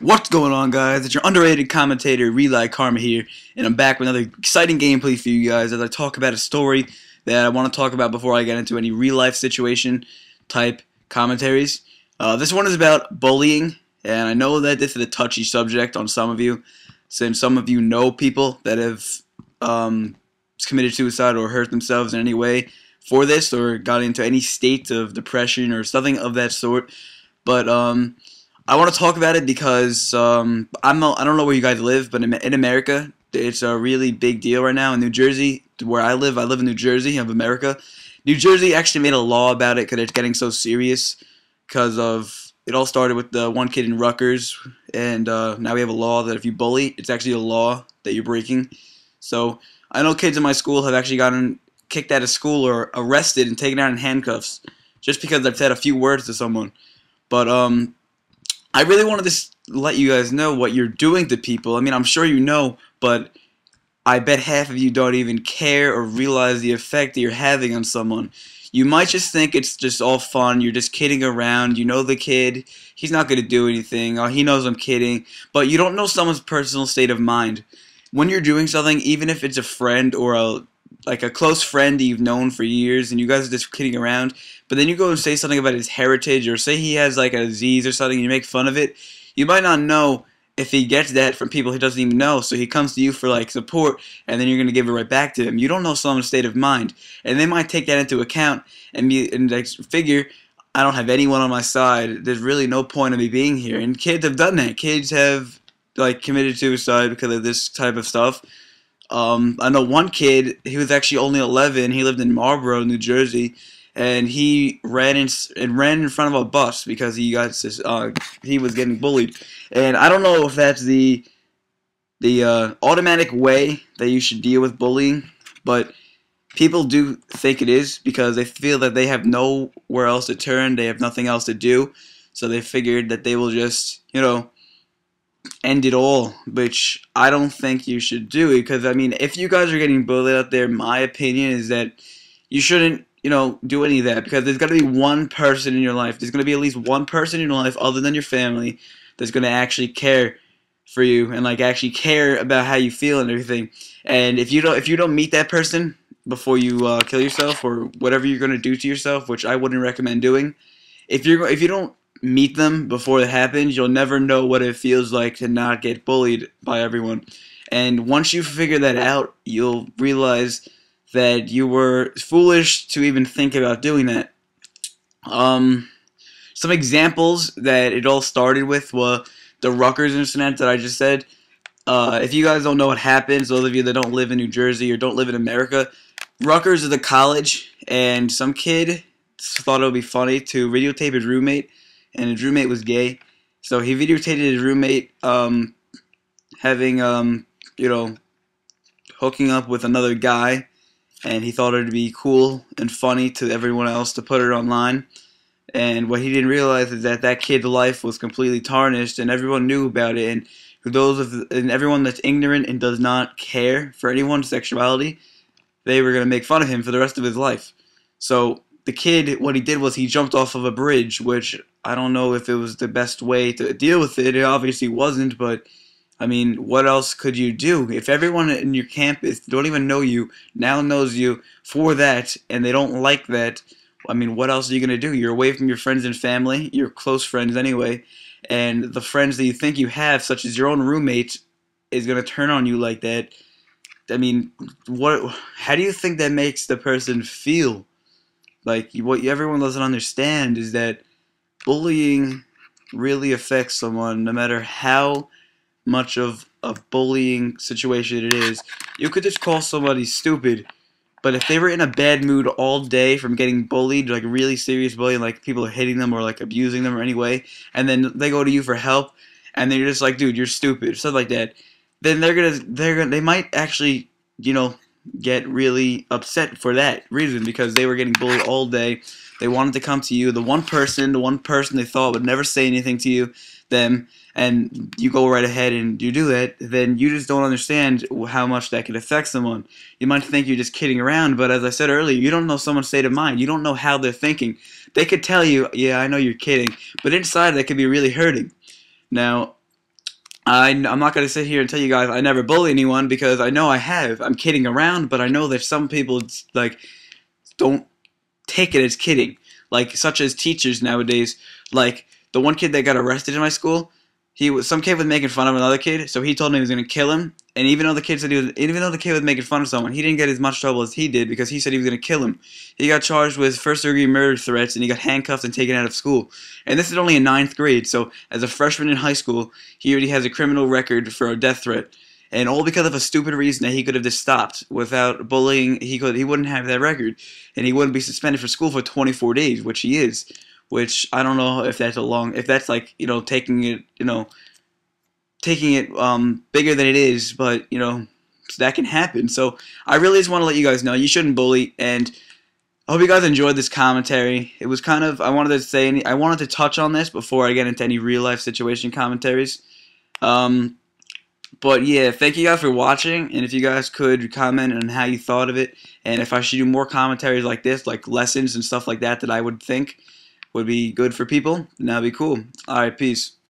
What's going on, guys? It's your underrated commentator, Relay Karma here, and I'm back with another exciting gameplay for you guys as I talk about a story that I want to talk about before I get into any real-life situation type commentaries. This one is about bullying, and I know that this is a touchy subject on some of you, since some of you know people that have committed suicide or hurt themselves in any way for this, or got into any state of depression or something of that sort. But I want to talk about it because I don't know where you guys live, but in America, it's a really big deal right now. In New Jersey, where I live in New Jersey of America. New Jersey actually made a law about it because it's getting so serious. Because of it all started with the one kid in Rutgers, and now we have a law that if you bully, it's actually a law that you're breaking. So I know kids in my school have actually gotten kicked out of school or arrested and taken out in handcuffs just because they've said a few words to someone. But I really wanted to let you guys know what you're doing to people. I mean, I'm sure you know, but I bet half of you don't even care or realize the effect that you're having on someone. You might just think it's just all fun, you're just kidding around, you know the kid, he's not going to do anything, he knows I'm kidding, but you don't know someone's personal state of mind. When you're doing something, even if it's a friend or a close friend that you've known for years and you guys are just kidding around, but then you go and say something about his heritage or say he has like a disease or something and you make fun of it, you might not know if he gets that from people he doesn't even know, so he comes to you for like support and then you're going to give it right back to him. You don't know someone's state of mind, and they might take that into account and like, figure, I don't have anyone on my side, there's really no point of me being here. And kids have done that. Kids have like committed suicide because of this type of stuff. I know one kid, he was actually only 11, he lived in Marlboro, New Jersey, and he ran in front of a bus because he was getting bullied. And I don't know if that's the automatic way that you should deal with bullying, but people do think it is because they feel that they have nowhere else to turn, they have nothing else to do, so they figured that they will just, you know, end it all, which I don't think you should do. Because I mean, if you guys are getting bullied out there, my opinion is that you shouldn't, you know, do any of that, because there's got to be one person in your life, there's going to be at least one person in your life other than your family that's going to actually care for you and like actually care about how you feel and everything. And if you don't meet that person before you kill yourself or whatever you're going to do to yourself, which I wouldn't recommend doing, if you don't meet them before it happens, you'll never know what it feels like to not get bullied by everyone. And once you figure that out, you'll realize that you were foolish to even think about doing that. Some examples that it all started with were the Rutgers incident that I just said. If you guys don't know what happened, those of you that don't live in New Jersey or don't live in America, Rutgers is a college, and some kid thought it would be funny to videotape his roommate, and his roommate was gay, so he videotaped his roommate having you know, hooking up with another guy, and he thought it would be cool and funny to everyone else to put it online. And what he didn't realize is that that kid's life was completely tarnished, and everyone knew about it. And everyone that's ignorant and does not care for anyone's sexuality, they were gonna make fun of him for the rest of his life. So the kid, what he did was he jumped off of a bridge, which I don't know if it was the best way to deal with it. It obviously wasn't, but I mean, what else could you do? If everyone in your campus don't even know you, now knows you for that, and they don't like that, I mean, what else are you going to do? You're away from your friends and family, your close friends anyway, and the friends that you think you have, such as your own roommate, is going to turn on you like that. I mean, how do you think that makes the person feel? Like, what everyone doesn't understand is that bullying really affects someone, no matter how much of a bullying situation it is. You could just call somebody stupid, but if they were in a bad mood all day from getting bullied, like really serious bullying, like people are hitting them or like abusing them or any way, and then they go to you for help, and then you're just like, dude, you're stupid, stuff like that, then they might actually, you know, get really upset for that reason, because they were getting bullied all day. They wanted to come to you, the one person they thought would never say anything to them, and you go right ahead and you do that, then you just don't understand how much that could affect someone. You might think you're just kidding around, but as I said earlier, you don't know someone's state of mind. You don't know how they're thinking. They could tell you, yeah, I know you're kidding, but inside that could be really hurting. Now, I'm not going to sit here and tell you guys I never bully anyone because I know I have. I'm kidding around, but I know that some people like don't take it as kidding. Like such as teachers nowadays. Like the one kid that got arrested in my school, some kid was making fun of another kid, so he told him he was gonna kill him. And even though the kid was making fun of someone, he didn't get as much trouble as he did because he said he was gonna kill him. He got charged with first-degree murder threats and he got handcuffed and taken out of school. And this is only in ninth grade, so as a freshman in high school, he already has a criminal record for a death threat. And all because of a stupid reason that he could have just stopped. Without bullying, he wouldn't have that record, and he wouldn't be suspended for school for 24 days, which he is. Which I don't know if that's if that's like taking it bigger than it is, but that can happen. So I really just want to let you guys know you shouldn't bully, and I hope you guys enjoyed this commentary. It was kind of I wanted to touch on this before I get into any real life situation commentaries. But yeah, thank you guys for watching, and if you guys could comment on how you thought of it, and if I should do more commentaries like this, like lessons and stuff like that I would think would be good for people, then that'd be cool. Alright, peace.